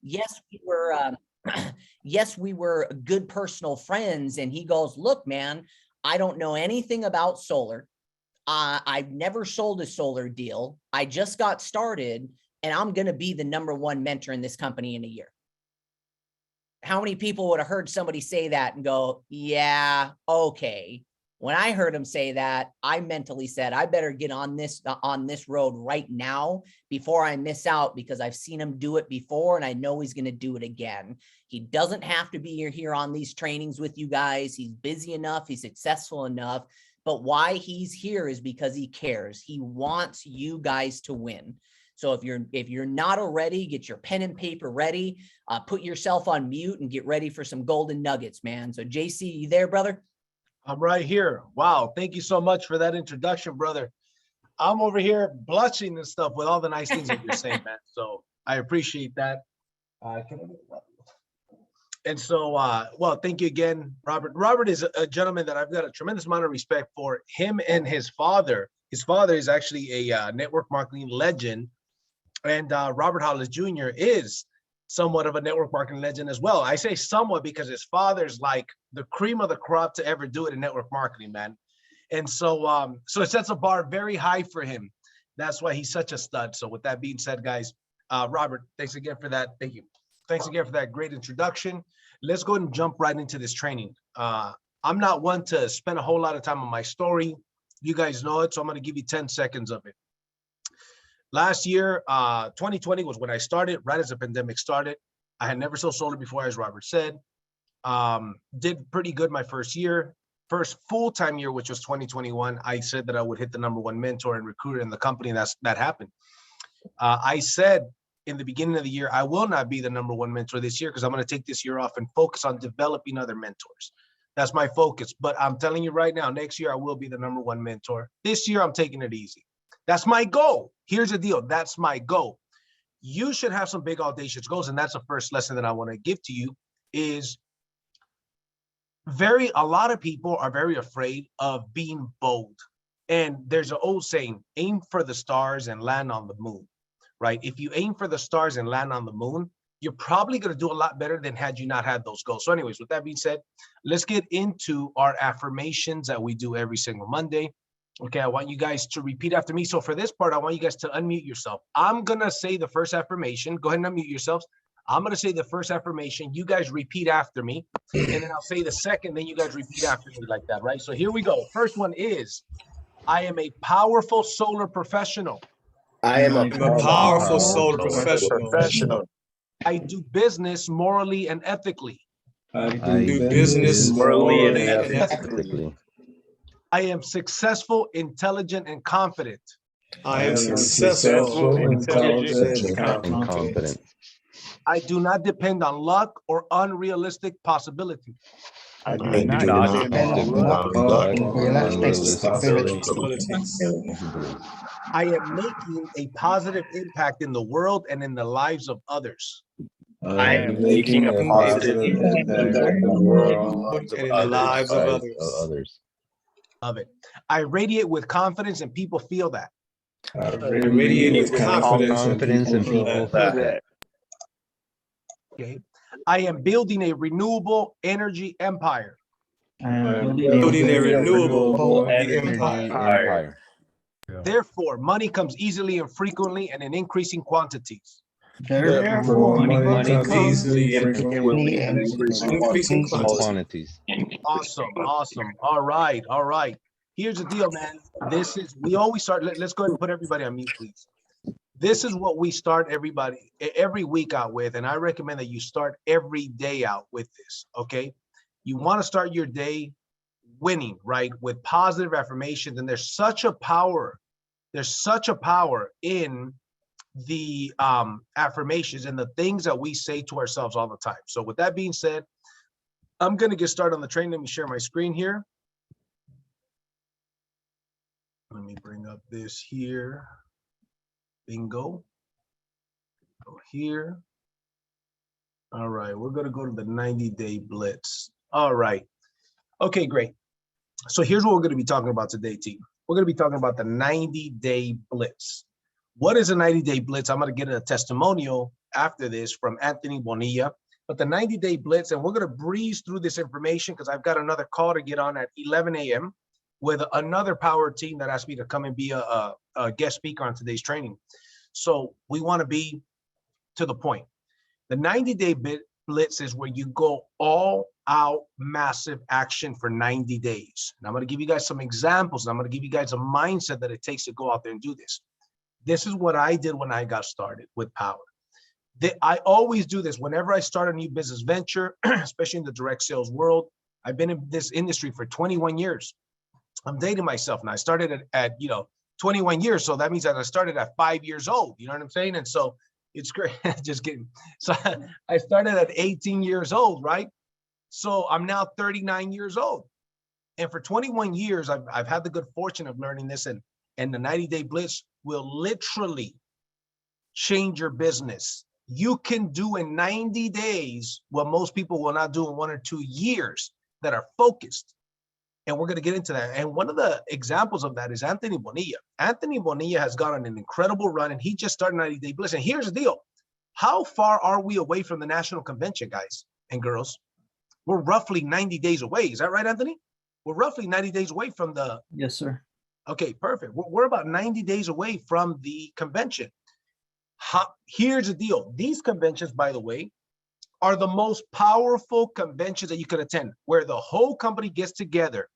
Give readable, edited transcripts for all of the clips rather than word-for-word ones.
yes, we were, yes, we were good personal friends. And he goes, look, man, I don't know anything about solar. I've never sold a solar deal. I just got started and I'm going to be the #1 mentor in this company in a year. How many people would have heard somebody say that and go, yeah, okay. When I heard him say that, I mentally said, I better get on this road right now before I miss out, because I've seen him do it before and I know he's going to do it again. He doesn't have to be here on these trainings with you guys. He's busy enough. He's successful enough. But why he's here is because he cares. He wants you guys to win. So if you're not already, get your pen and paper ready, put yourself on mute and get ready for some golden nuggets, man. So JC, you there, brother? I'm right here. Wow. Thank you so much for that introduction, brother. I'm over here blushing and stuff with all the nice things that you're saying, man. So I appreciate that. And so, well, thank you again, Robert. Robert is a gentleman that I've got a tremendous amount of respect for. Him and his father. His father is actually a network marketing legend. And Robert Hollis Jr. is somewhat of a network marketing legend as well. I say somewhat because his father's like the cream of the crop to ever do it in network marketing, man. And so, so it sets a bar very high for him. That's why he's such a stud. So with that being said, guys, Robert, thanks again for that. Thank you. Thanks again for that great introduction. Let's go ahead and jump right into this training. I'm not one to spend a whole lot of time on my story. You guys know it, so I'm going to give you 10 seconds of it. Last year, 2020 was when I started, right as the pandemic started. I had never sold solar before, as Robert said. Did pretty good my first year. First full-time year, which was 2021, I said that I would hit the #1 mentor and recruiter in the company, and that happened. I said in the beginning of the year, I will not be the #1 mentor this year because I'm going to take this year off and focus on developing other mentors. That's my focus. But I'm telling you right now, next year I will be the #1 mentor. This year I'm taking it easy. That's my goal. Here's the deal. That's my goal. You should have some big audacious goals. And that's the first lesson that I want to give to you is a lot of people are very afraid of being bold. And there's an old saying, aim for the stars and land on the moon, right? If you aim for the stars and land on the moon, you're probably going to do a lot better than had you not had those goals. So anyways, with that being said, let's get into our affirmations that we do every single Monday. Okay, I want you guys to repeat after me. So for this part, I want you guys to unmute yourself. I'm going to say the first affirmation. Go ahead and unmute yourselves. I'm going to say the first affirmation. You guys repeat after me. And then I'll say the second, then you guys repeat after me like that, right? So here we go. First one is, I am a powerful solar professional. I am a powerful solar professional. I do business morally and ethically. I do business morally and ethically. I am successful, intelligent, and confident. I am successful, intelligent, and confident. I do not depend on luck or unrealistic possibilities. I do not depend on luck or unrealistic possibilities. I am making a positive impact in the world and in the lives of others. I am making a positive impact in the world and in the lives of others. Of it. I radiate with confidence and people feel that. I radiate with confidence and people feel that. Okay. I am building a renewable energy empire. Building a renewable energy empire. Therefore, money comes easily and frequently and in increasing quantities. Therefore, money comes easily and frequently and in increasing quantities. Awesome. All right. Here's the deal, man. We always start, let's go ahead and put everybody on mute, please. This is what we start every week out with, and I recommend that you start every day out with this, okay? You want to start your day winning, right? With positive affirmations, and there's such a power in the affirmations and the things that we say to ourselves all the time. So with that being said, I'm going to get started on the training. Let me share my screen here. Let me bring up this here. Bingo. Go here. All right, we're going to go to the 90-day blitz. All right. Okay, great. So here's what we're going to be talking about today, team. We're going to be talking about the 90-day blitz. What is a 90-day blitz? I'm going to get a testimonial after this from Anthony Bonilla. But the 90-day blitz, and we're going to breeze through this information because I've got another call to get on at 11 a.m. with another power team that asked me to come and be a guest speaker on today's training. So we want to be to the point. The 90-day blitz is where you go all out massive action for 90 days. And I'm going to give you guys some examples. And I'm going to give you guys a mindset that it takes to go out there and do this. This is what I did when I got started with Power. I always do this whenever I start a new business venture, especially in the direct sales world. I've been in this industry for 21 years. I'm dating myself now. I started at 21 years. So that means that I started at 5 years old. You know what I'm saying? And so it's great. Just kidding. So I started at 18 years old, right? So I'm now 39 years old. And for 21 years, I've had the good fortune of learning this. And the 90-day blitz will literally change your business. You can do in 90 days what most people will not do in 1 or 2 years that are focused. And we're going to get into that. And one of the examples of that is Anthony Bonilla. Anthony Bonilla has gone on an incredible run, and he just started 90-day blitz. And here's the deal. How far are we away from the national convention, guys and girls? We're roughly 90 days away. Is that right, Anthony? We're roughly 90 days away from the... Yes, sir. Okay, perfect. We're about 90 days away from the convention. Here's the deal. These conventions, by the way, are the most powerful conventions that you could attend, where the whole company gets together.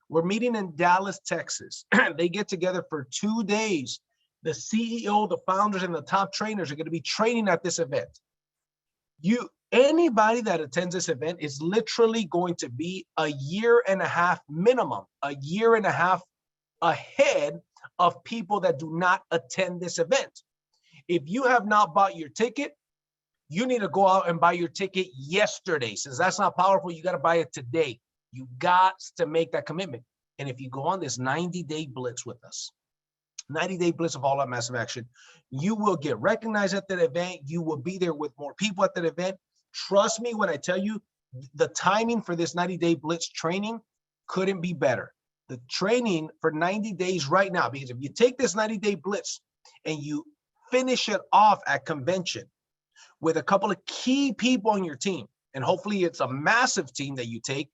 We're meeting in Dallas, Texas. They get together for 2 days. The CEO, the founders, and the top trainers are going to be training at this event. Anybody that attends this event is literally going to be a year and a half minimum, a year and a half ahead of people that do not attend this event. If you have not bought your ticket, you need to go out and buy your ticket yesterday. Since that's not powerful, you got to buy it today. You got to make that commitment. And if you go on this 90-day blitz with us, 90-day blitz of all out massive action, you will get recognized at that event. You will be there with more people at that event. Trust me when I tell you, the timing for this 90-day blitz training couldn't be better. The training for 90 days right now, because if you take this 90-day blitz and you finish it off at convention with a couple of key people on your team, and hopefully it's a massive team that you take,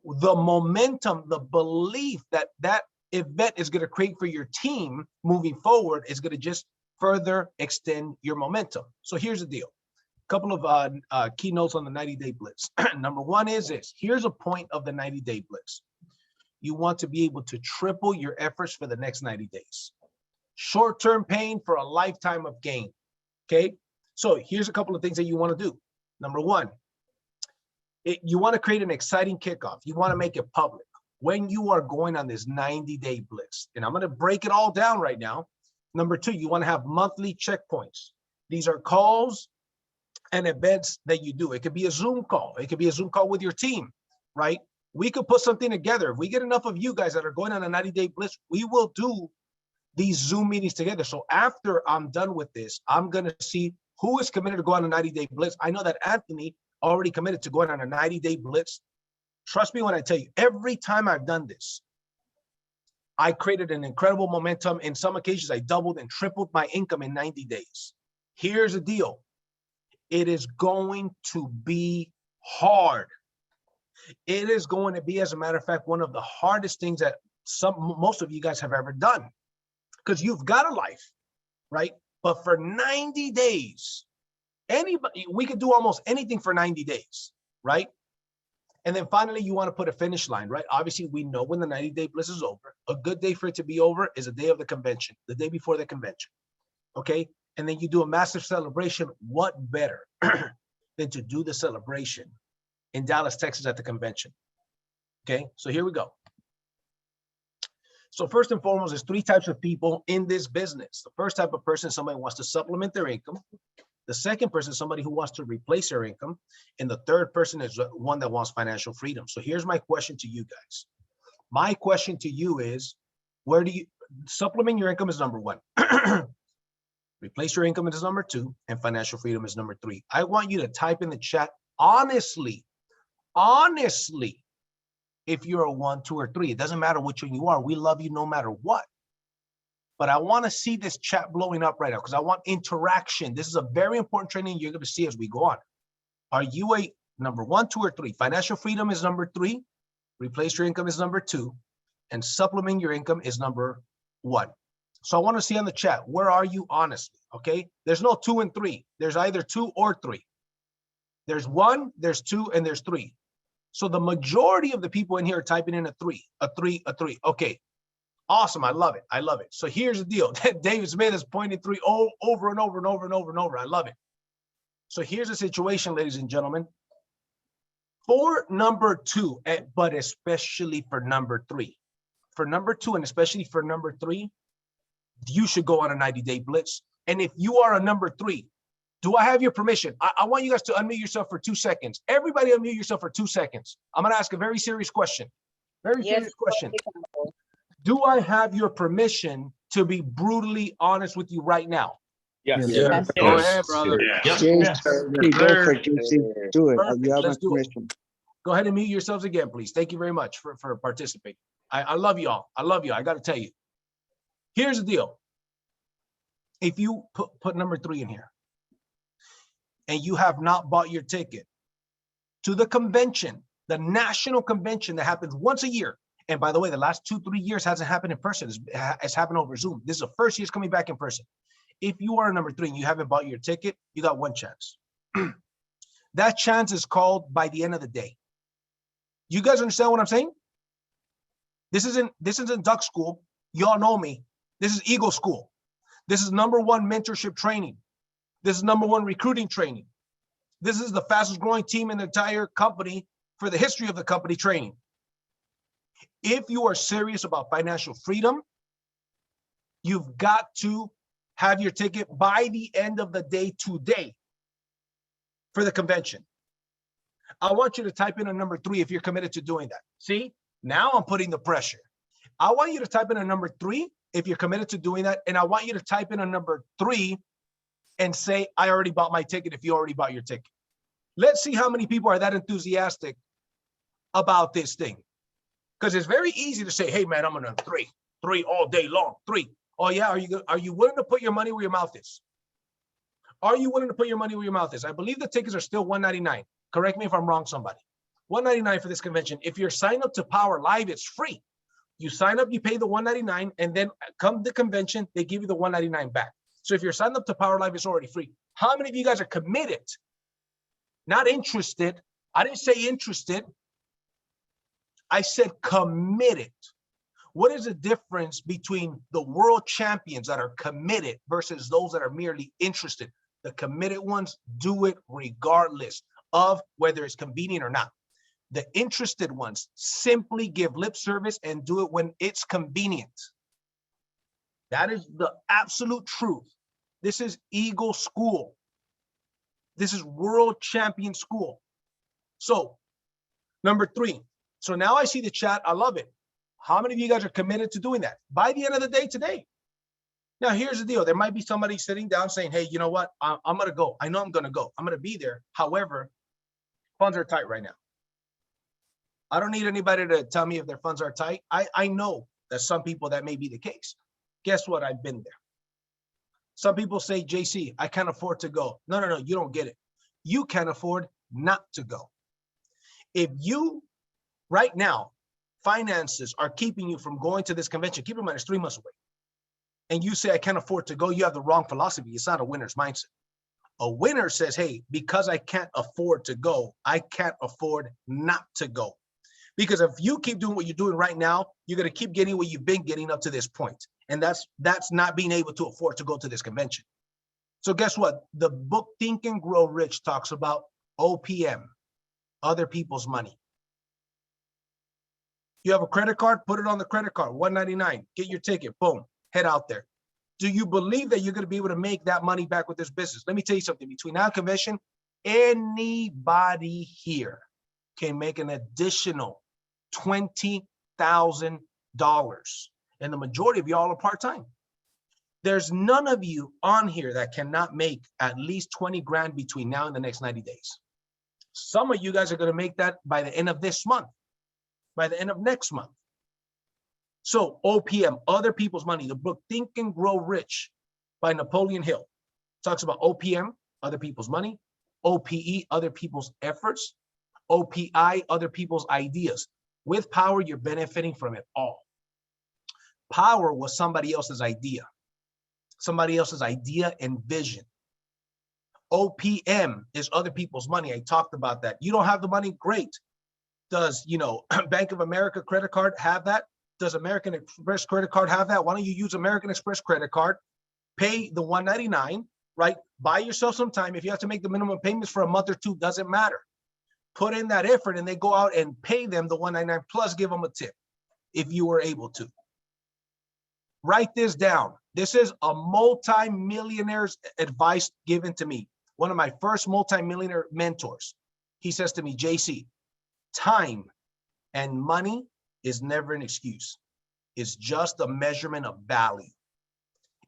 the momentum, the belief that that event is going to create for your team moving forward is going to just further extend your momentum. So here's the deal. A couple of key notes on the 90-day blitz. Number one is this. Here's a point of the 90-day blitz. You want to be able to triple your efforts for the next 90 days. Short-term pain for a lifetime of gain. Okay? So here's a couple of things that you want to do. Number one, you want to create an exciting kickoff. You want to make it public when you are going on this 90-day blitz. And I'm going to break it all down right now. Number two, you want to have monthly checkpoints. These are calls and events that you do. It could be a Zoom call. It could be a Zoom call with your team, right? We could put something together. If we get enough of you guys that are going on a 90-day blitz, we will do these Zoom meetings together. So after I'm done with this, I'm going to see who is committed to go on a 90-day blitz. I know that Anthony already committed to going on a 90-day blitz. Trust me when I tell you, every time I've done this, I created an incredible momentum. In some occasions, I doubled and tripled my income in 90 days. Here's the deal. It is going to be hard. It is going to be, as a matter of fact, one of the hardest things that most of you guys have ever done, because you've got a life, right? But for 90 days, we could do almost anything for 90 days, right? And then finally, you want to put a finish line, right? Obviously, we know when the 90-day blitz is over. A good day for it to be over is the day of the convention, the day before the convention, okay? And then you do a massive celebration. What better than to do the celebration in Dallas, Texas at the convention? Okay, so here we go. So first and foremost, there's 3 types of people in this business. The first type of person is somebody who wants to supplement their income. The second person is somebody who wants to replace their income. And the third person is one that wants financial freedom. So here's my question to you guys. My question to you is, where do you supplement your income is number 1. Replace your income is number 2, and financial freedom is number 3. I want you to type in the chat, honestly, if you're a 1, 2, or 3. It doesn't matter which one you are. We love you no matter what. but I want to see this chat blowing up right now because I want interaction. This is a very important training you're going to see as we go on. Are you a number 1, 2, or 3? Financial freedom is number 3. Replace your income is number 2. And supplement your income is number 1. So I want to see on the chat, where are you honestly? Okay. There's no 2 and 3. There's either 2 or 3. There's 1, there's 2, and there's 3. So the majority of the people in here are typing in a 3, a 3, a 3. Okay. Awesome. I love it. I love it. So here's the deal. David Smith is pointing 3 over and over and over and over and over. I love it. So here's the situation, ladies and gentlemen. For number 2, but especially for number 3. For number 2 and especially for number 3, you should go on a 90-day blitz. And if you are a number 3, do I have your permission? I want you guys to unmute yourself for 2 seconds. Everybody unmute yourself for 2 seconds. I'm going to ask a very serious question. Very serious question. Do I have your permission to be brutally honest with you right now? Yes. Yes. Go ahead, brother. Yes. Go for it, JC. Do it. Perfect. You have my Let's do it. permission. Go ahead and mute yourselves again, please. Thank you very much for participating. I love you all. I love you. I got to tell you. Here's the deal. If you put number 3 in here and you have not bought your ticket to the convention, the national convention that happens once a year, and by the way, the last 2-3 years hasn't happened in person. It's happened over Zoom. This is the first year it's coming back in person. If you are a number 3 and you haven't bought your ticket, you got 1 chance. That chance is called by the end of the day. You guys understand what I'm saying? This isn't duck school. Y'all know me. This is Eagle School. This is number 1 mentorship training. This is number 1 recruiting training. This is the fastest growing team in the entire company for the history of the company training. If you are serious about financial freedom, you've got to have your ticket by the end of the day today for the convention. I want you to type in a number 3 if you're committed to doing that. See, now I'm putting the pressure. I want you to type in a number 3 if you're committed to doing that. And I want you to type in a number 3 and say, I already bought my ticket if you already bought your ticket. Let's see how many people are that enthusiastic about this thing. Because it's very easy to say, hey, man, I'm going to 3 all day long, 3. Oh, yeah. Are you willing to put your money where your mouth is? Are you willing to put your money where your mouth is? I believe the tickets are still $199. Correct me if I'm wrong, somebody. $199 for this convention. If you're signed up to Power Live, it's free. You sign up, you pay the $199, and then come the convention, they give you the $199 back. So if you're signed up to Power Live, it's already free. How many of you guys are committed? Not interested. I didn't say interested. I said committed. What is the difference between the world champions that are committed versus those that are merely interested? The committed ones do it regardless of whether it's convenient or not. The interested ones simply give lip service and do it when it's convenient. That is the absolute truth. This is Eagle School. This is World Champion School. So, number 3. So now I see the chat. I love it. How many of you guys are committed to doing that by the end of the day today? Now, here's the deal. There might be somebody sitting down saying, hey, you know what? I'm going to go. I know I'm going to go. I'm going to be there. However, funds are tight right now. I don't need anybody to tell me if their funds are tight. I know that some people that may be the case. Guess what? I've been there. Some people say, JC, I can't afford to go. No, you don't get it. You can't afford not to go. If you, right now, finances are keeping you from going to this convention, keep in mind it's 3 months away, and you say, I can't afford to go, you have the wrong philosophy. It's not a winner's mindset. A winner says, hey, because I can't afford to go, I can't afford not to go. Because if you keep doing what you're doing right now, you're going to keep getting what you've been getting up to this point. And that's not being able to afford to go to this convention. So guess what? The book Think and Grow Rich talks about OPM, other people's money. You have a credit card, put it on the credit card, $199, get your ticket, boom, head out there. Do you believe that you're going to be able to make that money back with this business? Let me tell you something. Between now and convention, anybody here can make an additional $20,000. And the majority of y'all are part-time. There's none of you on here that cannot make at least 20 grand between now and the next 90 days. Some of you guys are going to make that by the end of this month, by the end of next month. So OPM, other people's money. The book Think and Grow Rich by Napoleon Hill talks about OPM, other people's money, OPE, other people's efforts, OPI, other people's ideas. With power, you're benefiting from it all. Power was somebody else's idea and vision. OPM is other people's money. I talked about that. You don't have the money, great. Does, Bank of America credit card have that? Does American Express credit card have that? Why don't you use American Express credit card, pay the $199, right? Buy yourself some time. If you have to make the minimum payments for a month or two, doesn't matter. Put in that effort and they go out and pay them the $199 plus give them a tip if you were able to. Write this down. This is a multi-millionaire's advice given to me. One of my first multi-millionaire mentors. He says to me, JC, time and money is never an excuse. It's just a measurement of value.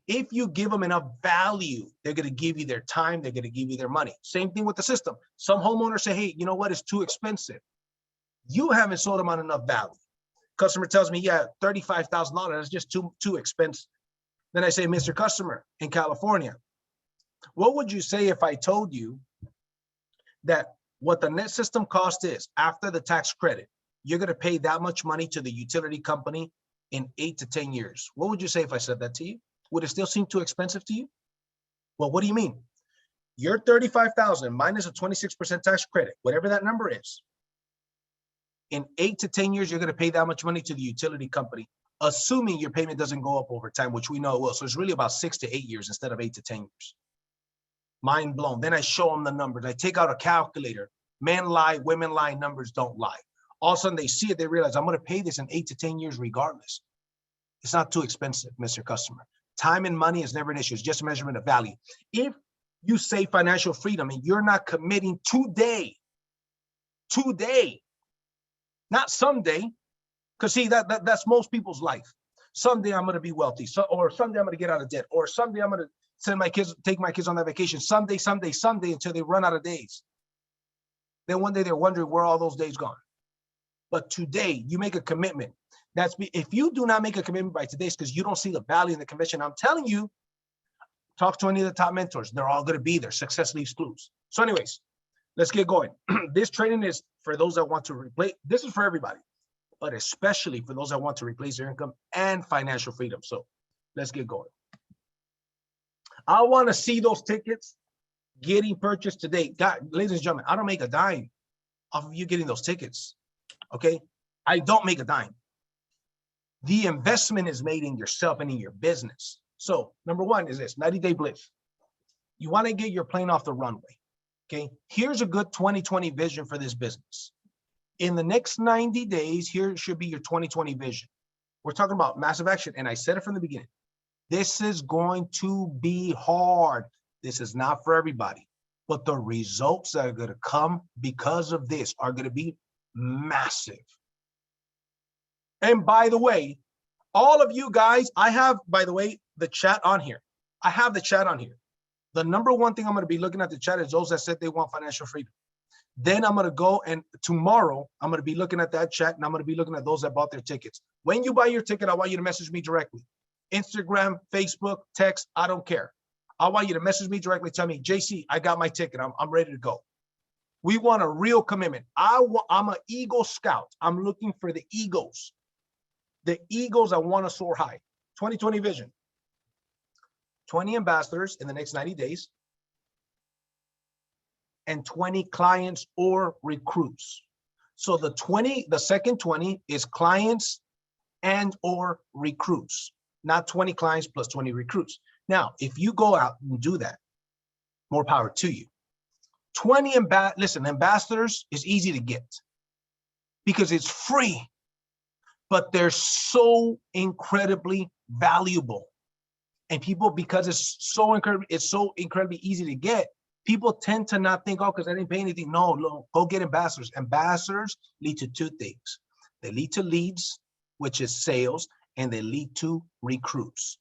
If you give them enough value, they're going to give you their time. They're going to give you their money. Same thing with the system. Some homeowners say, hey, you know what? It's too expensive. You haven't sold them on enough value. Customer tells me, yeah, $35,000. That's just too expensive. Then I say, Mr. Customer in California, what would you say if I told you that what the net system cost is after the tax credit, you're going to pay that much money to the utility company in 8 to 10 years? What would you say if I said that to you? Would it still seem too expensive to you? Well, what do you mean? Your $35,000 minus a 26% tax credit, whatever that number is. In 8 to 10 years, you're going to pay that much money to the utility company, assuming your payment doesn't go up over time, which we know it will. So it's really about 6 to 8 years instead of 8 to 10 years. Mind blown. Then I show them the numbers. I take out a calculator. Men lie, women lie, numbers don't lie. All of a sudden they see it, they realize I'm going to pay this in 8 to 10 years regardless. It's not too expensive, Mr. Customer. Time and money is never an issue. It's just a measurement of value. If you say financial freedom and you're not committing today, not someday, because see, that's most people's life. Someday I'm going to be wealthy, or someday I'm going to get out of debt, or someday I'm going to take my kids on that vacation. Someday, until they run out of days. Then one day they're wondering where all those days gone. But today, you make a commitment. If you do not make a commitment by today, it's because you don't see the value in the conviction. I'm telling you, talk to any of the top mentors. They're all going to be there. Success leaves clues. So anyways, let's get going. This training is for those that want to replace. This is for everybody, but especially for those that want to replace their income and financial freedom. So let's get going. I want to see those tickets getting purchased today. God, ladies and gentlemen, I don't make a dime off of you getting those tickets. Okay? I don't make a dime. The investment is made in yourself and in your business. So number one is this 90-day blitz. You want to get your plane off the runway. Okay. Here's a good 2020 vision for this business. In the next 90 days, here should be your 2020 vision. We're talking about massive action. And I said it from the beginning. This is going to be hard. This is not for everybody. But the results that are going to come because of this are going to be massive. And by the way, all of you guys, I have, by the way, the chat on here. I have the chat on here. The number one thing I'm going to be looking at the chat is those that said they want financial freedom. Then I'm going to go and tomorrow I'm going to be looking at that chat and I'm going to be looking at those that bought their tickets. When you buy your ticket, I want you to message me directly. Instagram, Facebook, text, I don't care. I want you to message me directly. Tell me, JC, I got my ticket. I'm ready to go. We want a real commitment. I'm an ego scout. I'm looking for the egos. The egos that want to soar high. 2020 vision. 20 ambassadors in the next 90 days. And 20 clients or recruits. So the second 20 is clients and or recruits, not 20 clients plus 20 recruits. Now, if you go out and do that, more power to you. 20 ambassadors is easy to get because it's free, but they're so incredibly valuable. And people, because it's so incredibly easy to get, people tend to not think, oh, because I didn't pay anything. No, go get ambassadors. Ambassadors lead to two things. They lead to leads, which is sales, and they lead to recruits.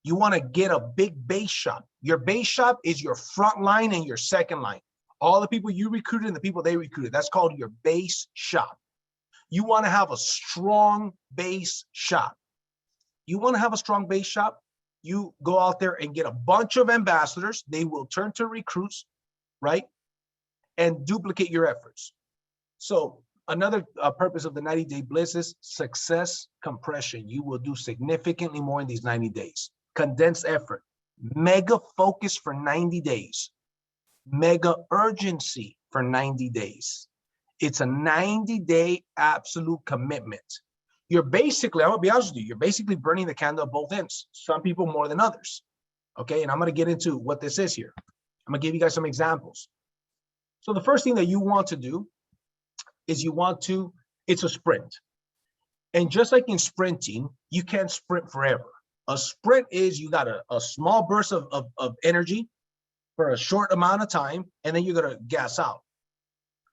You want to get a big base shop. Your base shop is your front line and your second line. All the people you recruited and the people they recruited. That's called your base shop. You want to have a strong base shop. You want to have a strong base shop, you go out there and get a bunch of ambassadors. They will turn to recruits, right? And duplicate your efforts. So another purpose of the 90-day blitz is success compression. You will do significantly more in these 90 days. Condensed effort, mega focus for 90 days, mega urgency for 90 days. It's a 90-day absolute commitment. You're basically, I'm gonna be honest with you, you're basically burning the candle at both ends. Some people more than others. Okay, and I'm gonna get into what this is here. I'm gonna give you guys some examples. So the first thing that you want to do is it's a sprint. And just like in sprinting, you can't sprint forever. A sprint is you got a small burst of energy for a short amount of time, and then you're gonna gas out.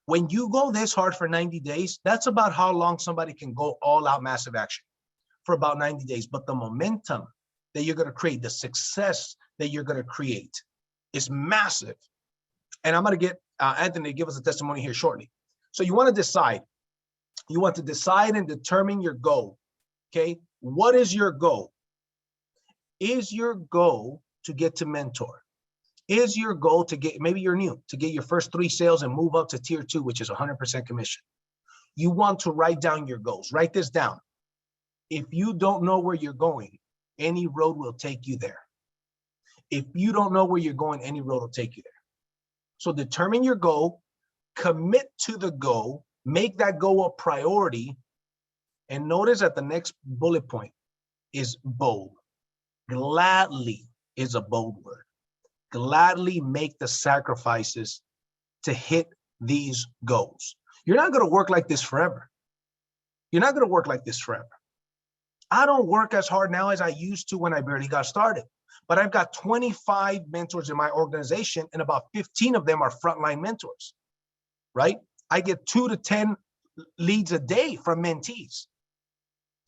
When you go this hard for 90 days, that's about how long somebody can go all out massive action, for about 90 days. But the momentum that you're gonna create, the success that you're gonna create is massive. And I'm gonna get Anthony to give us a testimony here shortly. So you wanna decide. You want to decide and determine your goal, okay? What is your goal? Is your goal to get to mentor? Is your goal to get, maybe you're new, to get your first 3 sales and move up to tier 2, which is 100% commission? You want to write down your goals. Write this down. If you don't know where you're going, any road will take you there. If you don't know where you're going, any road will take you there. So determine your goal, commit to the goal, make that goal a priority, and notice that the next bullet point is bold. Gladly is a bold word. Gladly make the sacrifices to hit these goals. You're not going to work like this forever. You're not going to work like this forever. I don't work as hard now as I used to when I barely got started, but I've got 25 mentors in my organization, and about 15 of them are frontline mentors, right? I get 2 to 10 leads a day from mentees.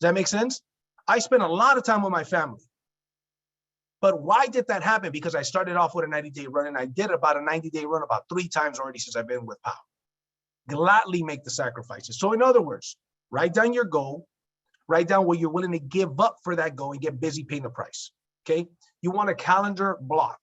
Does that make sense? I spend a lot of time with my family. But why did that happen? Because I started off with a 90-day run, and I did about a 90-day run about 3 times already since I've been with Powur. Gladly make the sacrifices. So in other words, write down your goal, write down what you're willing to give up for that goal, and get busy paying the price, okay? You want a calendar block.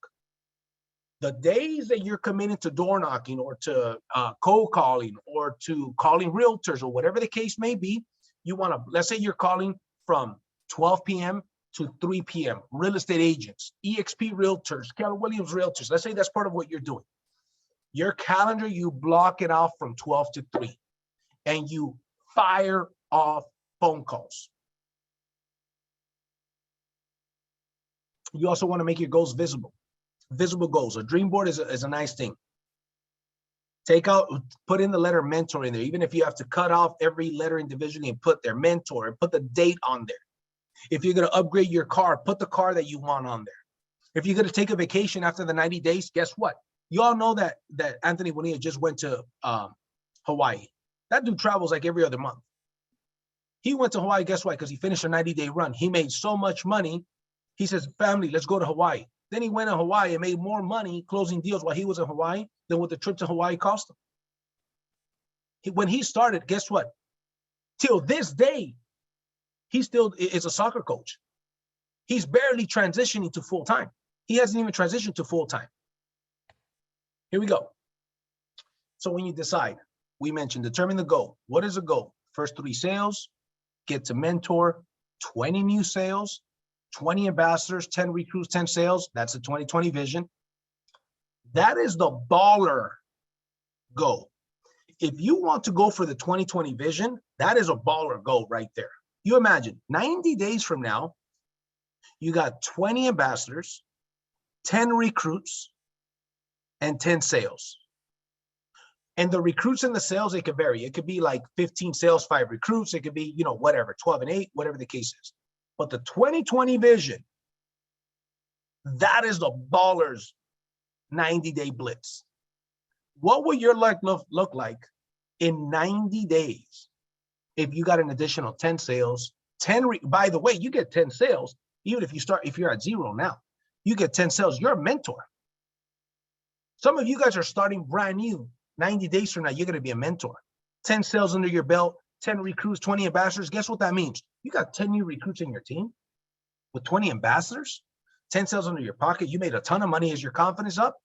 The days that you're committed to door knocking or to cold calling or to calling realtors or whatever the case may be, you want to, let's say you're calling from 12 p.m. to 3 p.m. Real estate agents, EXP realtors, Keller Williams realtors. Let's say that's part of what you're doing. Your calendar, you block it off from 12 to 3 and you fire off phone calls. You also want to make your goals visible. Visible goals. A dream board is a nice thing. Put in the letter mentor in there, even if you have to cut off every letter individually and put their mentor and put the date on there. If you're going to upgrade your car, put the car that you want on there. If you're going to take a vacation after the 90 days, guess what? You all know that Anthony Bonilla just went to Hawaii. That dude travels like every other month. He went to Hawaii, guess why? Because he finished a 90-day run. He made so much money. He says, family, let's go to Hawaii. Then he went to Hawaii and made more money closing deals while he was in Hawaii than what the trip to Hawaii cost him. When he started, guess what? Till this day, he still is a soccer coach. He's barely transitioning to full-time. He hasn't even transitioned to full-time. Here we go. So when you decide, we mentioned determine the goal. What is the goal? First 3 sales, get to mentor, 20 new sales, 20 ambassadors, 10 recruits, 10 sales. That's the 2020 vision. That is the baller goal. If you want to go for the 2020 vision, that is a baller goal right there. You imagine 90 days from now, you got 20 ambassadors, 10 recruits, and 10 sales. And the recruits and the sales, it could vary. It could be like 15 sales, 5 recruits. It could be, whatever, 12 and 8, whatever the case is. But the 2020 vision, that is the baller's 90-day blitz. What will your life look like in 90 days if you got an additional 10 sales, by the way, you get 10 sales, even if you're at 0 now, you get 10 sales, you're a mentor. Some of you guys are starting brand new. 90 days from now, you're going to be a mentor. 10 sales under your belt, 10 recruits, 20 ambassadors. Guess what that means? You got 10 new recruits in your team. with 20 ambassadors, 10 sales under your pocket, you made a ton of money. Is your confidence up?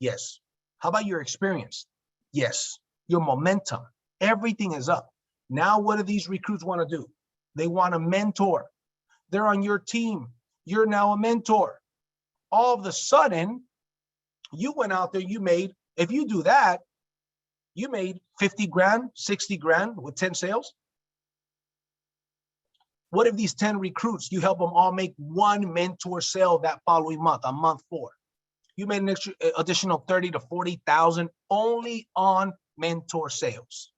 Yes. How about your experience? Yes. Your momentum, everything is up. Now, what do these recruits want to do? They want to mentor. They're on your team. You're now a mentor. All of a sudden, you went out there, you made, if you do that, you made 50 grand, 60 grand with 10 sales. What if these 10 recruits, you help them all make one mentor sale that following month, on month 4? You made an additional 30 to 40,000 only on mentor sales.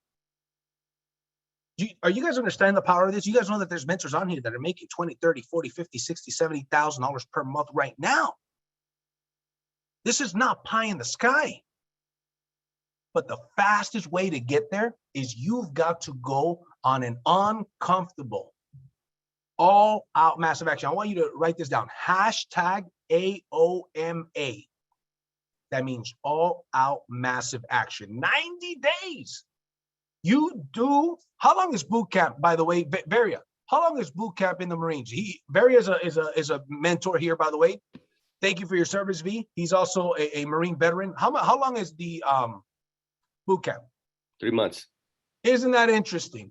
Are you guys understanding the power of this? You guys know that there's mentors on here that are making 20, 30, 40, 50, 60, $70,000 per month right now. This is not pie in the sky. But the fastest way to get there is you've got to go on an uncomfortable, all out massive action. I want you to write this down. Hashtag AOMA. That means all out massive action. 90 days. You do. How long is boot camp, by the way? Varia, how long is boot camp in the Marines? Varia is a mentor here, by the way. Thank you for your service, V. He's also a Marine veteran. How long is the boot camp? 3 months. Isn't that interesting?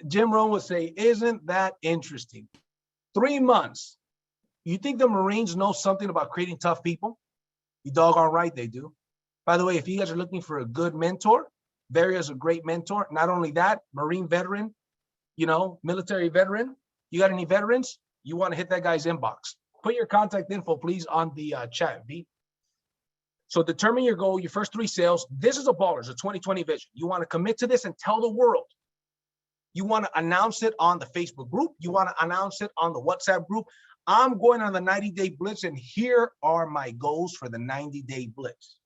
Jim Rohn would say, isn't that interesting? 3 months. You think the Marines know something about creating tough people? You doggone right they do. By the way, if you guys are looking for a good mentor, Varia is a great mentor. Not only that, Marine veteran, military veteran. You got any veterans? You want to hit that guy's inbox. Put your contact info, please, on the chat, V. So determine your goal, your first 3 sales. This is a baller, it's a 2020 vision. You want to commit to this and tell the world. You want to announce it on the Facebook group. You want to announce it on the WhatsApp group. I'm going on the 90-day blitz, and here are my goals for the 90-day blitz.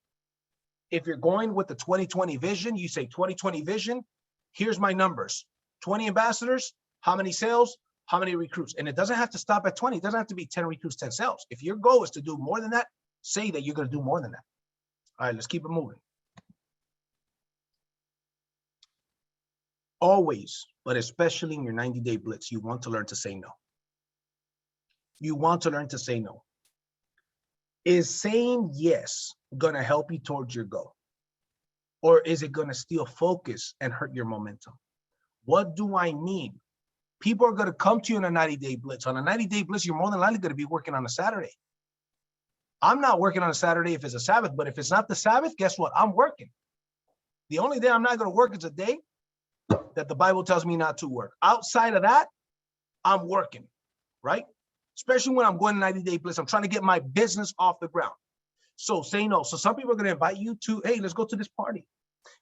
If you're going with the 2020 vision, you say 2020 vision, here's my numbers. 20 ambassadors, how many sales, how many recruits? And it doesn't have to stop at 20. It doesn't have to be 10 recruits, 10 sales. If your goal is to do more than that, say that you're going to do more than that. All right, let's keep it moving. Always, but especially in your 90-day blitz, you want to learn to say no. You want to learn to say no. Is saying yes going to help you towards your goal? Or is it going to steal focus and hurt your momentum? What do I mean? People are going to come to you in a 90-day blitz. On a 90-day blitz, you're more than likely going to be working on a Saturday. I'm not working on a Saturday if it's a Sabbath, but if it's not the Sabbath, guess what? I'm working. The only day I'm not going to work is a day that the Bible tells me not to work. Outside of that, I'm working, right? Especially when I'm going 90-day blitz. I'm trying to get my business off the ground. So say no. So some people are going to invite you to, hey, let's go to this party.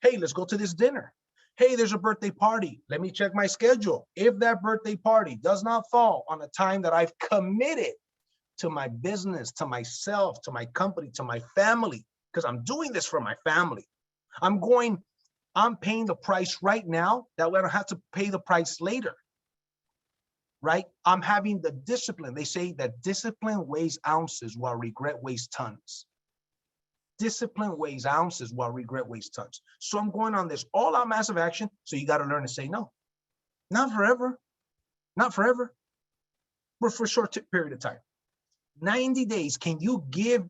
Hey, let's go to this dinner. Hey, there's a birthday party. Let me check my schedule. If that birthday party does not fall on a time that I've committed to my business, to myself, to my company, to my family, because I'm doing this for my family. I'm paying the price right now. That way I don't have to pay the price later, right? I'm having the discipline. They say that discipline weighs ounces while regret weighs tons. Discipline weighs ounces while regret weighs tons. So I'm going on this all-out massive action. So you got to learn to say no. Not forever. Not forever. But for a short period of time. 90 days. Can you give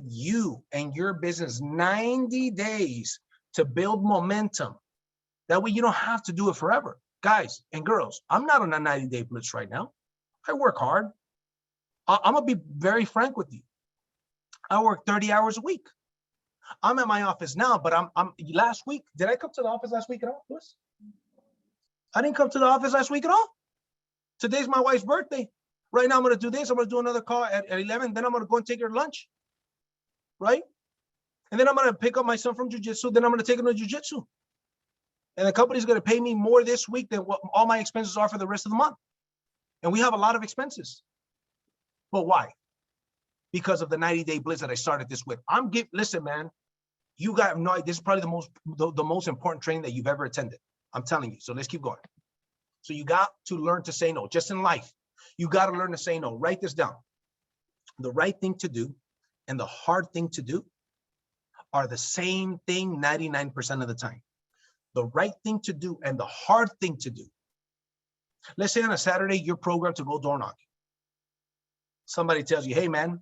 you and your business 90 days to build momentum? That way you don't have to do it forever. Guys and girls, I'm not on a 90-day blitz right now. I work hard. I'm going to be very frank with you. I work 30 hours a week. I'm at my office now, but I'm last week. Did I come to the office last week at all? I didn't come to the office last week at all. Today's my wife's birthday. Right now, I'm going to do this. I'm going to do another call at 11. Then I'm going to go and take her lunch. Right? And then I'm going to pick up my son from jiu-jitsu. Then I'm going to take him to jiu-jitsu. And the company's going to pay me more this week than what all my expenses are for the rest of the month. And we have a lot of expenses. But why? Because of the 90-day blitz that I started this with. Listen, man, you got no idea. This is probably the most important training that you've ever attended. I'm telling you. So let's keep going. So you got to learn to say no, just in life. You got to learn to say no. Write this down. The right thing to do and the hard thing to do are the same thing 99% of the time. The right thing to do and the hard thing to do Let's say on a Saturday, you're programmed to go door knocking. Somebody tells you, hey, man, a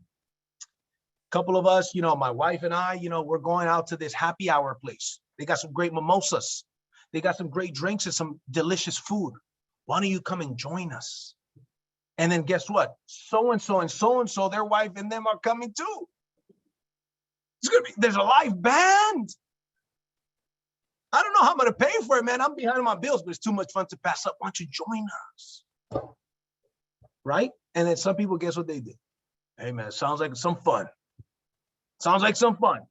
couple of us, my wife and I, we're going out to this happy hour place. They got some great mimosas. They got some great drinks and some delicious food. Why don't you come and join us? And then guess what? So-and-so and so-and-so, their wife and them are coming too. There's a live band. I don't know how I'm going to pay for it, man. I'm behind on my bills, but it's too much fun to pass up. Why don't you join us? Right? And then some people, guess what they do? Hey, man, it sounds like some fun. Sounds like some fun.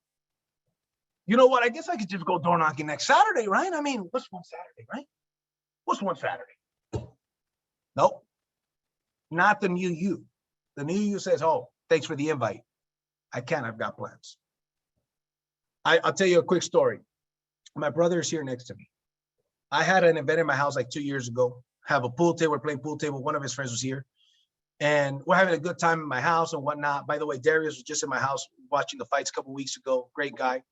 You know what? I guess I could just go door knocking next Saturday, right? I mean, what's one Saturday, right? What's one Saturday? Nope. Not the new you. The new you says, oh, thanks for the invite. I can't. I've got plans. I'll tell you a quick story. My brother is here next to me. I had an event in my house like 2 years ago. Have a pool table. We're playing pool table. One of his friends was here. And we're having a good time in my house and whatnot. By the way, Darius was just in my house watching the fights a couple of weeks ago. Great guy.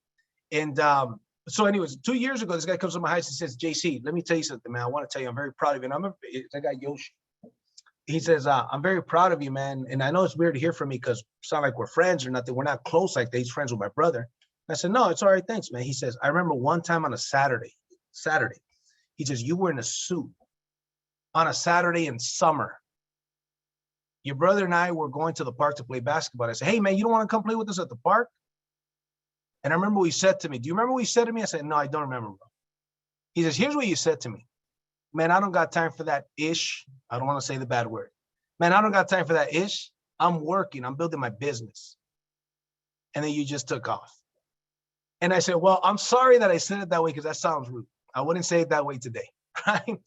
And so anyways, 2 years ago, this guy comes to my house and says, JC, let me tell you something, man. I want to tell you, I'm very proud of you. And it's that guy, Yoshi. He says, I'm very proud of you, man. And I know it's weird to hear from me because it's not like we're friends or nothing. We're not close like that. He's friends with my brother. I said, no, it's all right. Thanks, man. He says, I remember one time on a Saturday, he says, you were in a suit on a Saturday in summer. Your brother and I were going to the park to play basketball. I said, hey, man, you don't want to come play with us at the park? And I remember what he said to me. Do you remember what he said to me? I said, no, I don't remember, bro. He says, here's what you said to me. Man, I don't got time for that ish. I don't want to say the bad word. Man, I don't got time for that ish. I'm working. I'm building my business. And then you just took off. And I said, well, I'm sorry that I said it that way because that sounds rude. I wouldn't say it that way today, right?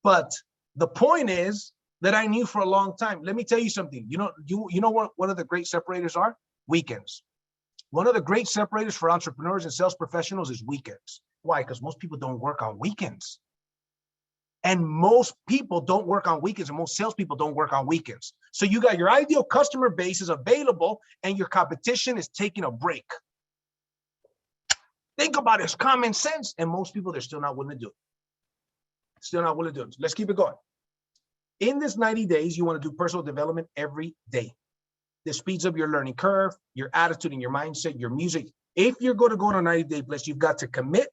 But the point is that I knew for a long time. Let me tell you something. You know what one of the great separators are? Weekends. One of the great separators for entrepreneurs and sales professionals is weekends. Why? Because most people don't work on weekends. And most people don't work on weekends, and most salespeople don't work on weekends. So you got your ideal customer base is available, and your competition is taking a break. Think about it. It's common sense. And most people, they're still not willing to do it. Still not willing to do it. Let's keep it going. In this 90 days, you want to do personal development every day. This speeds up your learning curve, your attitude and your mindset, your music. If you're going to go on a 90-day blitz, you've got to commit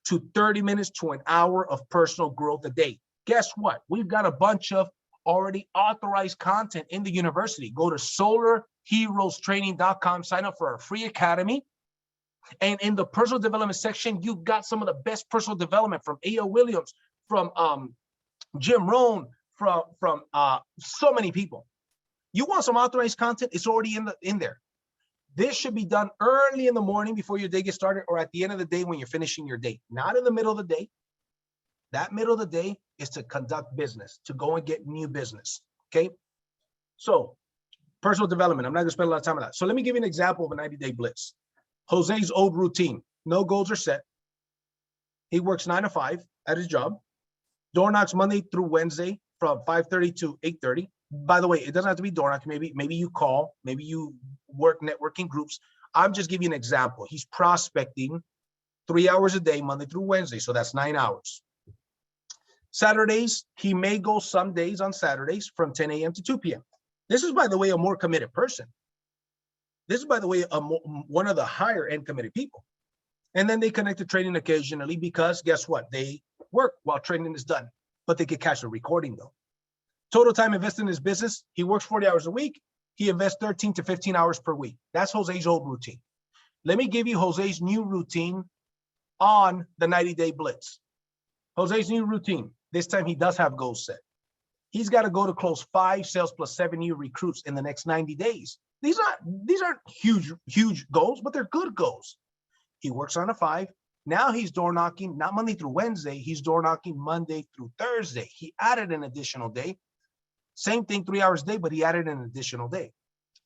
to 30 minutes to an hour of personal growth a day. Guess what? We've got a bunch of already authorized content in the university. Go to solarheroestraining.com, sign up for our free academy. And in the personal development section, you've got some of the best personal development from A.O. Williams, from Jim Rohn, from so many people. You want some authorized content? It's already in there. This should be done early in the morning before your day gets started, or at the end of the day when you're finishing your day, not in the middle of the day. That middle of the day is to conduct business, to go and get new business, okay? So personal development, I'm not gonna spend a lot of time on that. So let me give you an example of a 90-day blitz. Jose's old routine, no goals are set. He works 9 to 5 at his job. Door knocks Monday through Wednesday from 5:30 to 8:30. By the way, it doesn't have to be door knocking. Maybe you call, maybe you work networking groups. I'm just giving you an example. He's prospecting 3 hours a day, Monday through Wednesday. So that's 9 hours. Saturdays, he may go some days on Saturdays from 10 a.m. to 2 p.m. This is, by the way, a more committed person. This is, by the way, one of the higher end committed people. And then they connect to training occasionally because guess what? They work while training is done, but they could catch the recording though. Total time invested in his business. He works 40 hours a week. He invests 13 to 15 hours per week. That's Jose's old routine. Let me give you Jose's new routine on the 90-day blitz. Jose's new routine. This time he does have goals set. He's got to go to close 5 sales plus 7 new recruits in the next 90 days. These aren't huge goals, but they're good goals. He works on a 5. Now he's door knocking, not Monday through Wednesday. He's door knocking Monday through Thursday. He added an additional day. Same thing, 3 hours a day, but he added an additional day.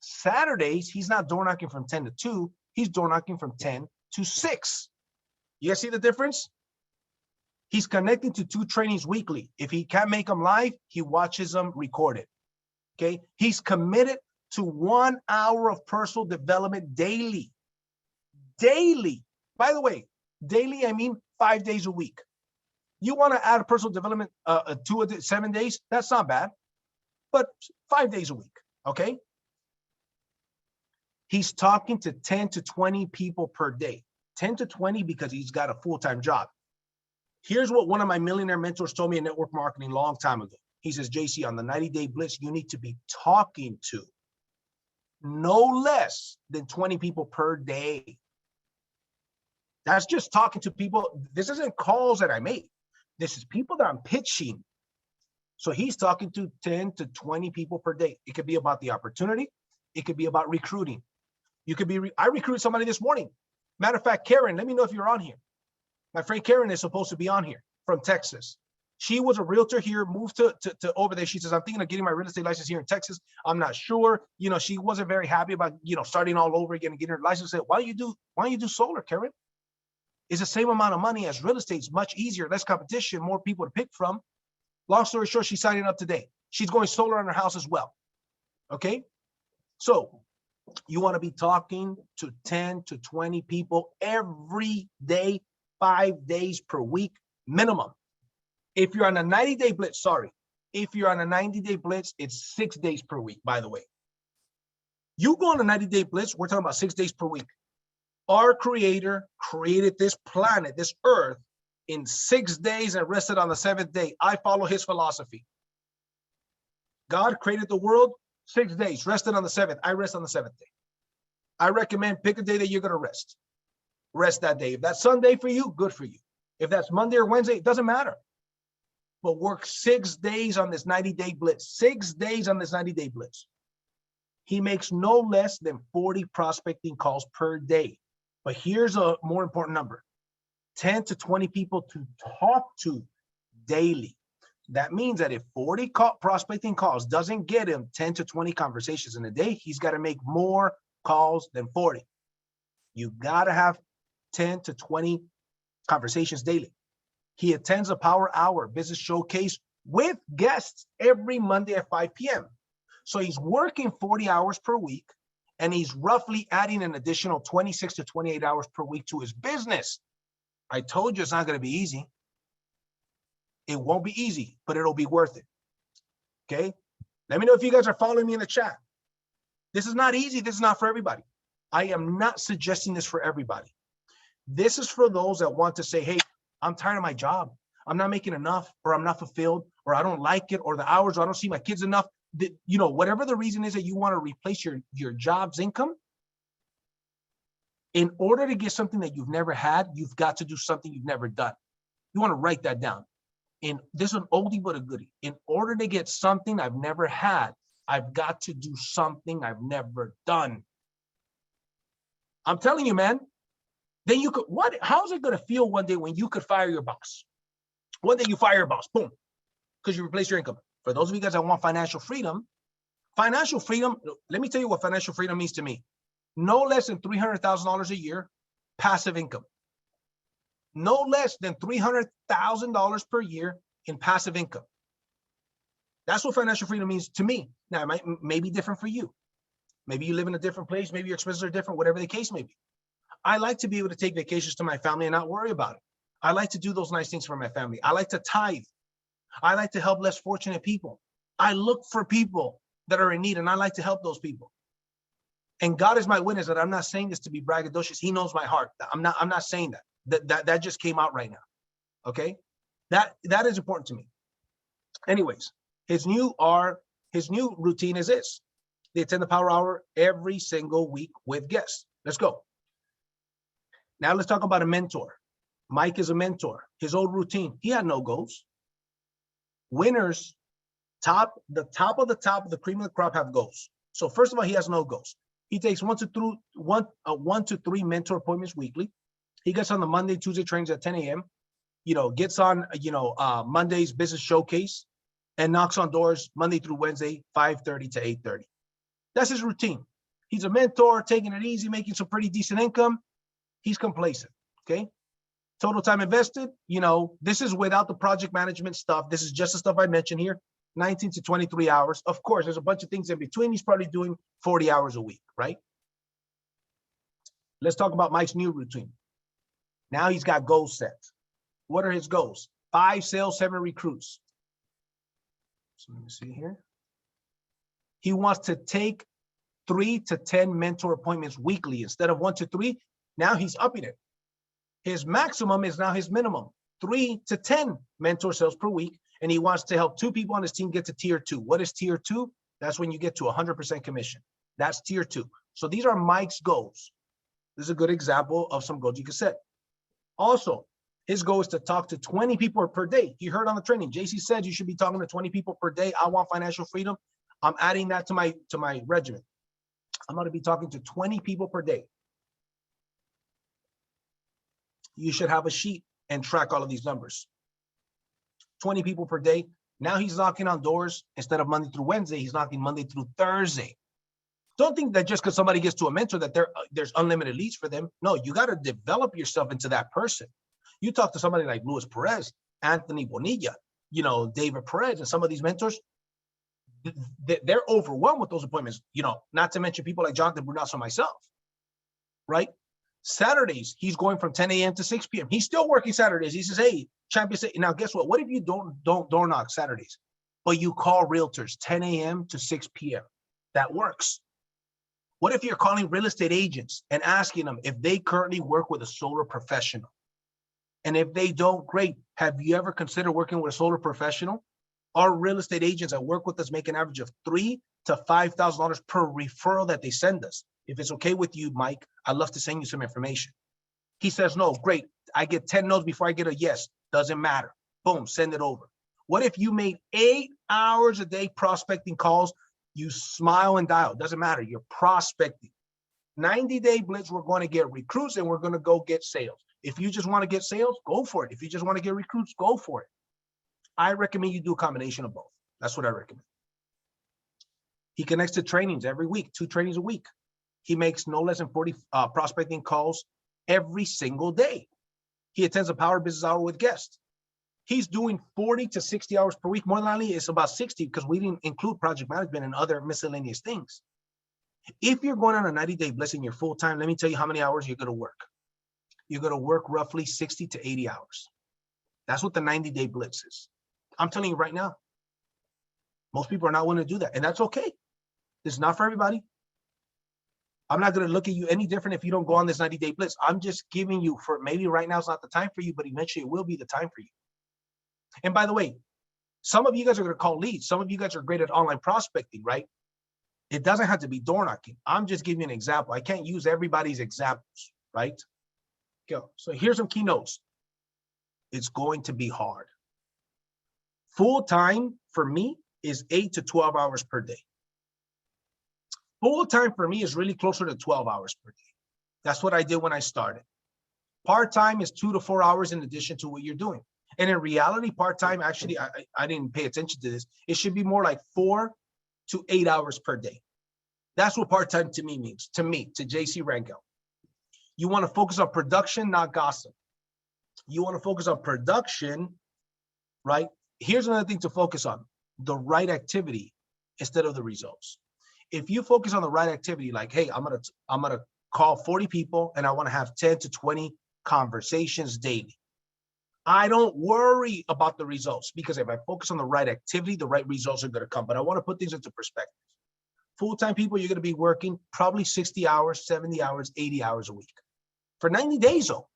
Saturdays, he's not door knocking from 10 to 2. He's door knocking from 10 to 6. You guys see the difference? He's connecting to 2 trainings weekly. If he can't make them live, he watches them recorded. Okay? He's committed to 1 hour of personal development daily. Daily. By the way, daily, I mean 5 days a week. You want to add a personal development 7 days? That's not bad, but 5 days a week, okay? He's talking to 10 to 20 people per day, 10 to 20 because he's got a full-time job. Here's what one of my millionaire mentors told me in network marketing a long time ago. He says, JC, on the 90-day blitz, you need to be talking to no less than 20 people per day. That's just talking to people. This isn't calls that I make. This is people that I'm pitching. So he's talking to 10 to 20 people per day. It could be about the opportunity. It could be about recruiting. You could be, I recruited somebody this morning. Matter of fact, Karen, let me know if you're on here. My friend Karen is supposed to be on here from Texas. She was a realtor here, moved to over there. She says, I'm thinking of getting my real estate license here in Texas. I'm not sure. You know, she wasn't very happy about, you know, starting all over again and getting her license. I said, why don't you do solar, Karen? It's the same amount of money as real estate. It's much easier, less competition, more people to pick from. Long story short, she's signing up today. She's going solar on her house as well. Okay. So you want to be talking to 10 to 20 people every day, 5 days per week minimum. If you're on a 90-day blitz, if you're on a 90-day blitz, it's 6 days per week, by the way. You go on a 90-day blitz, we're talking about 6 days per week. Our creator created this planet, this earth, in 6 days and rested on the 7th day. I follow his philosophy. God created the world, 6 days, rested on the 7th. I rest on the 7th day. I recommend pick a day that you're going to rest. Rest that day. If that's Sunday for you, good for you. If that's Monday or Wednesday, it doesn't matter. But work 6 days on this 90-day blitz. 6 days on this 90-day blitz. He makes no less than 40 prospecting calls per day. But here's a more important number. 10 to 20 people to talk to daily. That means that if 40 prospecting calls doesn't get him 10 to 20 conversations in a day, he's got to make more calls than 40. You got to have 10 to 20 conversations daily. He attends a Power Hour business showcase with guests every Monday at 5 p.m. So he's working 40 hours per week, and he's roughly adding an additional 26 to 28 hours per week to his business. I told you it's not going to be easy. It won't be easy, but it'll be worth it. Okay? Let me know if you guys are following me in the chat. This is not easy. This is not for everybody. I am not suggesting this for everybody. This is for those that want to say, hey, I'm tired of my job. I'm not making enough, or I'm not fulfilled, or I don't like it, or the hours, or I don't see my kids enough. You know, whatever the reason is that you want to replace your job's income, in order to get something that you've never had, you've got to do something you've never done. You want to write that down. And this is an oldie but a goodie. In order to get something I've never had, I've got to do something I've never done. I'm telling you, man. Then you could, how's it going to feel one day when you could fire your boss? One day you fire your boss, boom, because you replace your income. For those of you guys that want financial freedom, let me tell you what financial freedom means to me. No less than $300,000 a year, passive income. No less than $300,000 per year in passive income. That's what financial freedom means to me. Now, it may be different for you. Maybe you live in a different place. Maybe your expenses are different, whatever the case may be. I like to be able to take vacations to my family and not worry about it. I like to do those nice things for my family. I like to tithe. I like to help less fortunate people. I look for people that are in need, and I like to help those people. And God is my witness that I'm not saying this to be braggadocious. He knows my heart. I'm not saying that. That just came out right now. Okay? That is important to me. Anyways, his new routine is this. They attend the Power Hour every single week with guests. Let's go. Now let's talk about a mentor. Mike is a mentor. His old routine, he had no goals. Winners, the top of the cream of the crop have goals. So first of all, he has no goals. He takes one to three mentor appointments weekly. He gets on the Monday, Tuesday trains at 10 a.m. Gets on, Monday's business showcase and knocks on doors Monday through Wednesday, 5:30 to 8:30. That's his routine. He's a mentor, taking it easy, making some pretty decent income. He's complacent, okay? Total time invested, this is without the project management stuff. This is just the stuff I mentioned here, 19 to 23 hours. Of course, there's a bunch of things in between. He's probably doing 40 hours a week, right? Let's talk about Mike's new routine. Now he's got goals set. What are his goals? 5 sales, 7 recruits. So let me see here. He wants to take 3 to 10 mentor appointments weekly instead of 1 to 3. Now he's upping it. His maximum is now his minimum, 3 to 10 mentor sales per week. And he wants to help 2 people on his team get to tier 2. What is tier 2? That's when you get to 100% commission. That's tier 2. So these are Mike's goals. This is a good example of some goals you can set. Also, his goal is to talk to 20 people per day. You heard on the training, JC said you should be talking to 20 people per day. I want financial freedom. I'm adding that to my regimen. I'm going to be talking to 20 people per day. You should have a sheet and track all of these numbers. 20 people per day. Now he's knocking on doors. Instead of Monday through Wednesday, he's knocking Monday through Thursday. Don't think that just because somebody gets to a mentor that there's unlimited leads for them. No, you got to develop yourself into that person. You talk to somebody like Luis Perez, Anthony Bonilla, David Perez, and some of these mentors, they're overwhelmed with those appointments, not to mention people like Jonathan Brunasso, myself, right? Saturdays, he's going from 10 a.m. to 6 p.m. He's still working Saturdays. He says, hey, champion, now guess what? What if you don't door knock Saturdays, but you call realtors 10 a.m. to 6 p.m.? That works. What if you're calling real estate agents and asking them if they currently work with a solar professional? And if they don't, great. Have you ever considered working with a solar professional? Our real estate agents that work with us make an average of $3,000 to $5,000 per referral that they send us. If it's okay with you, Mike, I'd love to send you some information. He says, no, great. I get 10 no's before I get a yes. Doesn't matter. Boom, send it over. What if you made 8 hours a day prospecting calls? You smile and dial. Doesn't matter. You're prospecting. 90-day blitz, we're going to get recruits and we're going to go get sales. If you just want to get sales, go for it. If you just want to get recruits, go for it. I recommend you do a combination of both. That's what I recommend. He connects to trainings every week, 2 trainings a week. He makes no less than 40 prospecting calls every single day. He attends a Power Business Hour with guests. He's doing 40 to 60 hours per week. More than likely, it's about 60 because we didn't include project management and other miscellaneous things. If you're going on a 90-day blitz and you're full-time, let me tell you how many hours you're going to work. You're going to work roughly 60 to 80 hours. That's what the 90-day blitz is. I'm telling you right now, most people are not willing to do that, and that's okay. It's not for everybody. I'm not going to look at you any different if you don't go on this 90-day blitz. I'm just giving you, for maybe right now it's not the time for you, but eventually it will be the time for you. And by the way, some of you guys are going to call leads. Some of you guys are great at online prospecting, right? It doesn't have to be door knocking. I'm just giving you an example. I can't use everybody's examples, right? Go. So here's some keynotes. It's going to be hard. Full time for me is 8 to 12 hours per day. Full time for me is really closer to 12 hours per day. That's what I did when I started. Part time is 2 to 4 hours in addition to what you're doing. And in reality, part time, actually, I didn't pay attention to this. It should be more like 4 to 8 hours per day. That's what part time to me means, to JC Rangel. You want to focus on production, not gossip. You want to focus on production, right? Here's another thing to focus on, the right activity instead of the results. If you focus on the right activity, like, hey, I'm gonna call 40 people and I want to have 10 to 20 conversations daily. I don't worry about the results because if I focus on the right activity, the right results are going to come. But I want to put things into perspective. Full-time people, you're going to be working probably 60 hours, 70 hours, 80 hours a week. For 90 days, though,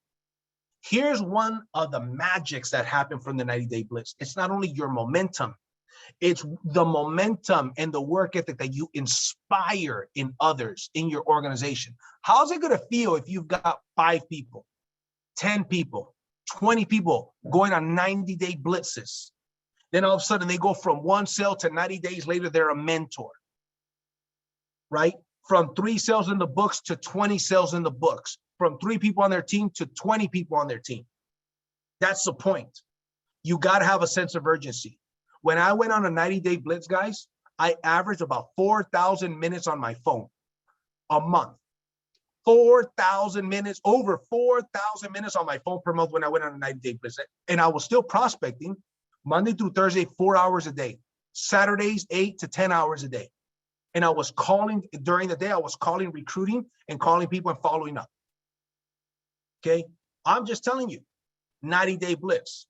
here's one of the magics that happen from the 90-day blitz. It's not only your momentum, it's the momentum and the work ethic that you inspire in others in your organization. How's it going to feel if you've got 5 people, 10 people, 20 people going on 90-day blitzes? Then all of a sudden they go from 1 sale to 90 days later, they're a mentor, right? From 3 sales in the books to 20 sales in the books, from 3 people on their team to 20 people on their team. That's the point. You got to have a sense of urgency. When I went on a 90-day blitz, guys, I averaged about 4,000 minutes on my phone a month. 4,000 minutes, over 4,000 minutes on my phone per month when I went on a 90-day blitz. And I was still prospecting Monday through Thursday, 4 hours a day. Saturdays, 8 to 10 hours a day. And I was calling during the day, I was calling, recruiting, and calling people and following up. Okay? I'm just telling you, 90-day blitz.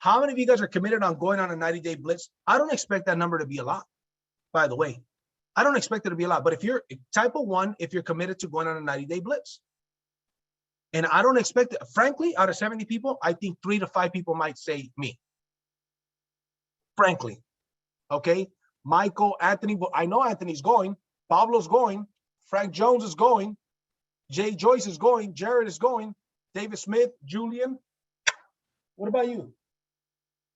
How many of you guys are committed on going on a 90-day blitz? I don't expect that number to be a lot, by the way. I don't expect it to be a lot, but if you're type of 1, if you're committed to going on a 90-day blitz. And I don't expect it, frankly, out of 70 people, I think 3 to 5 people might say me. Frankly, okay? Michael, Anthony, I know Anthony's going, Pablo's going, Frank Jones is going, Jay Joyce is going, Jared is going, David Smith, Julian. What about you?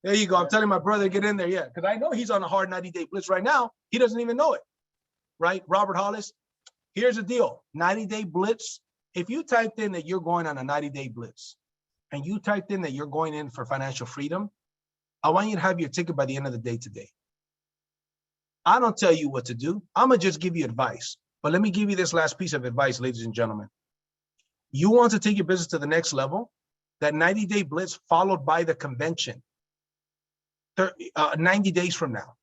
There you go. I'm telling my brother to get in there, yeah, because I know he's on a hard 90-day blitz right now. He doesn't even know it, right? Robert Hollis, here's the deal. 90-day blitz, if you typed in that you're going on a 90-day blitz and you typed in that you're going in for financial freedom, I want you to have your ticket by the end of the day today. I don't tell you what to do. I'm going to just give you advice. But let me give you this last piece of advice, ladies and gentlemen. You want to take your business to the next level, that 90-day blitz followed by the convention, 90 days from now,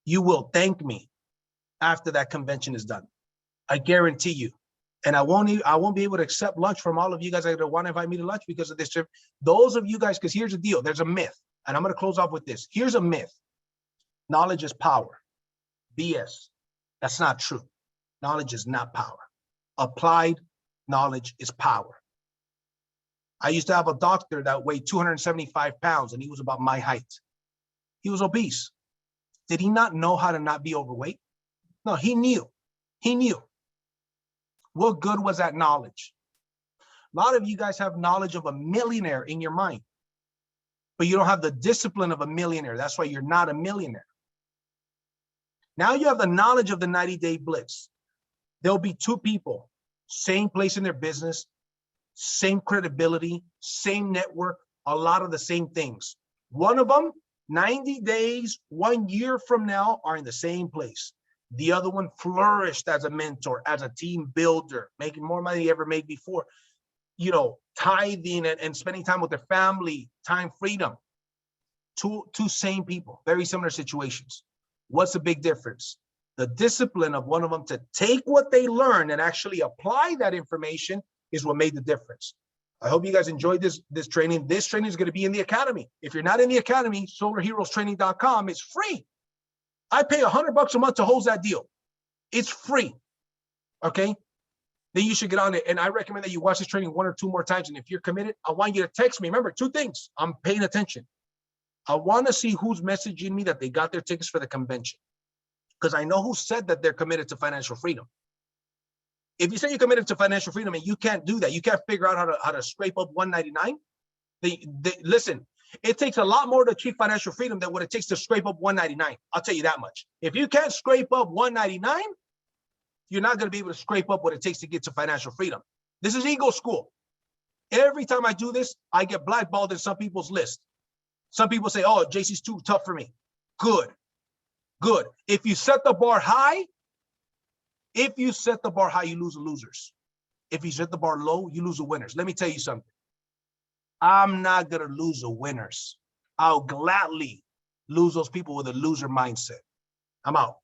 you will thank me after that convention is done. I guarantee you. And I won't be able to accept lunch from all of you guys that want to invite me to lunch because of this trip. Those of you guys, because here's the deal. There's a myth. And I'm going to close off with this. Here's a myth. Knowledge is power. BS. That's not true. Knowledge is not power. Applied knowledge is power. I used to have a doctor that weighed 275 pounds and he was about my height. He was obese. Did he not know how to not be overweight? No, he knew. He knew. What good was that knowledge? A lot of you guys have knowledge of a millionaire in your mind, but you don't have the discipline of a millionaire. That's why you're not a millionaire. Now you have the knowledge of the 90-day blitz. There'll be 2 people, same place in their business, same credibility, same network, a lot of the same things. One of them, 90 days, 1 year from now, are in the same place. The other one flourished as a mentor, as a team builder, making more money than he ever made before, you know, tithing and spending time with their family, time freedom. Two same people, very similar situations. What's the big difference? The discipline of one of them to take what they learn and actually apply that information is what made the difference. I hope you guys enjoyed this training. This training is going to be in the academy. If you're not in the academy, solarheroestraining.com, it's free. I pay $100 a month to host that deal. It's free. Okay. Then you should get on it. And I recommend that you watch this training 1 or 2 more times. And if you're committed, I want you to text me. Remember, 2 things. I'm paying attention. I want to see who's messaging me that they got their tickets for the convention, because I know who said that they're committed to financial freedom. If you say you're committed to financial freedom and you can't do that, you can't figure out how to scrape up 199. Listen, it takes a lot more to achieve financial freedom than what it takes to scrape up 199. I'll tell you that much. If you can't scrape up 199, you're not going to be able to scrape up what it takes to get to financial freedom. This is ego school. Every time I do this, I get blackballed in some people's list. Some people say, oh, JC's too tough for me. Good. Good. If you set the bar high, you lose the losers. If you set the bar low, you lose the winners. Let me tell you something. I'm not going to lose the winners. I'll gladly lose those people with a loser mindset. I'm out.